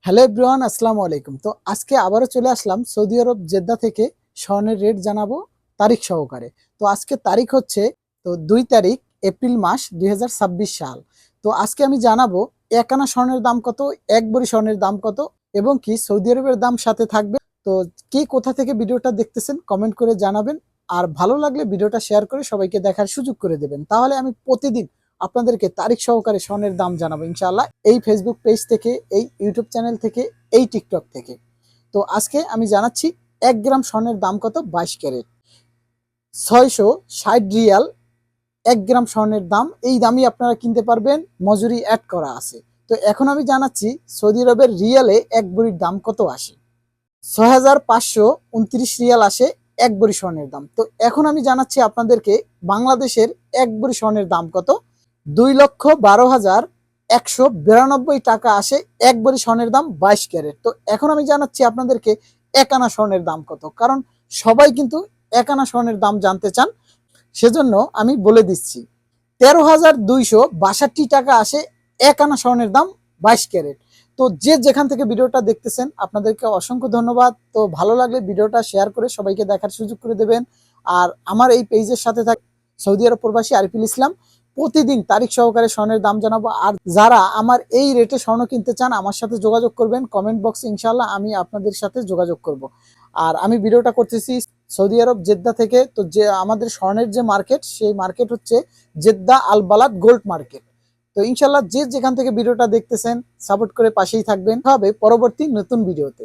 Hello everyone, আসসালামু আলাইকুম। তো আজকে আবারও চলে আসলাম সৌদি আরব জেদ্দা থেকে। স্বর্ণের রেট জানাবো তারিখ সহকারে। তো আজকে তারিখ হচ্ছে 2 তারিখ এপ্রিল মাস 2026 সাল। তো আজকে আমি জানাবো এক আনা স্বর্ণের দাম কত, এক ভরি স্বর্ণের দাম কত এবং কি সৌদি আরবের দাম সাথে থাকবে। তো কে কোথা থেকে ভিডিওটা দেখতেছেন কমেন্ট করে জানাবেন। আর ভালো লাগলে ভিডিওটা শেয়ার করে সবাইকে দেখার সুযোগ করে দেবেন। তাহলে আমি প্রতিদিন আপনাদেরকে তারিখ সহকারে স্বর্ণের দাম জানাবো ইনশাআল্লাহ, এই ফেসবুক পেজ থেকে, এই ইউটিউব চ্যানেল থেকে, এই টিকটক থেকে। তো আজকে আমি জানাচ্ছি 1 গ্রাম স্বর্ণের দাম কত। 22 ক্যারেট 660 রিয়াল 1 গ্রাম স্বর্ণের দাম। এই দামই আপনারা কিনতে পারবেন, মজুরি অ্যাড করা আছে। তো এখন আমি জানাচ্ছি সৌদি আরবের রিয়ালে এক ভরির দাম কত আসে। 6529 রিয়াল আসে এক ভরি স্বর্ণের দাম। তো এখন আমি জানাচ্ছি আপনাদেরকে বাংলাদেশের এক ভরি স্বর্ণের দাম কত। 2,12,192 টাকা আসে এক ভরি স্বর্ণের দাম 22 ক্যারেট। তো এখন আমি জানাচ্ছি আপনাদেরকে এক আনা স্বর্ণের দাম কত, কারণ সবাই কিন্তু এক আনা স্বর্ণের দাম জানতে চান, সেজন্য আমি বলে দিচ্ছি। 13,262 টাকা আসে এক আনা স্বর্ণের দাম 22 ক্যারেট। তো যে যেখান থেকে ভিডিওটা দেখতেছেন আপনাদেরকে অসংখ্য ধন্যবাদ। তো ভালো লাগলে ভিডিওটা শেয়ার করে সবাইকে দেখার সুযোগ করে দেবেন। আর আমার এই পেজের সাথে থাক সৌদি আরব প্রবাসী আরিফুল ইসলাম। প্রতিদিন তারিখ সহকারে স্বর্ণের দাম জানাবো। আর যারা আমার এই রেটে স্বর্ণ কিনতে চান আমার সাথে যোগাযোগ করবেন কমেন্ট বক্সে, ইনশাল্লাহ আমি আপনাদের সাথে যোগাযোগ করব। আর আমি ভিডিওটা করতেছি সৌদি আরব জেদ্দা থেকে। তো যে আমাদের স্বর্ণের যে মার্কেট, সেই মার্কেট হচ্ছে জেদ্দা আল বালাদ গোল্ড মার্কেট। তো ইনশাল্লাহ যে যেখান থেকে ভিডিওটা দেখতেছেন সাপোর্ট করে পাশেই থাকবেন। হবে পরবর্তী নতুন ভিডিওতে।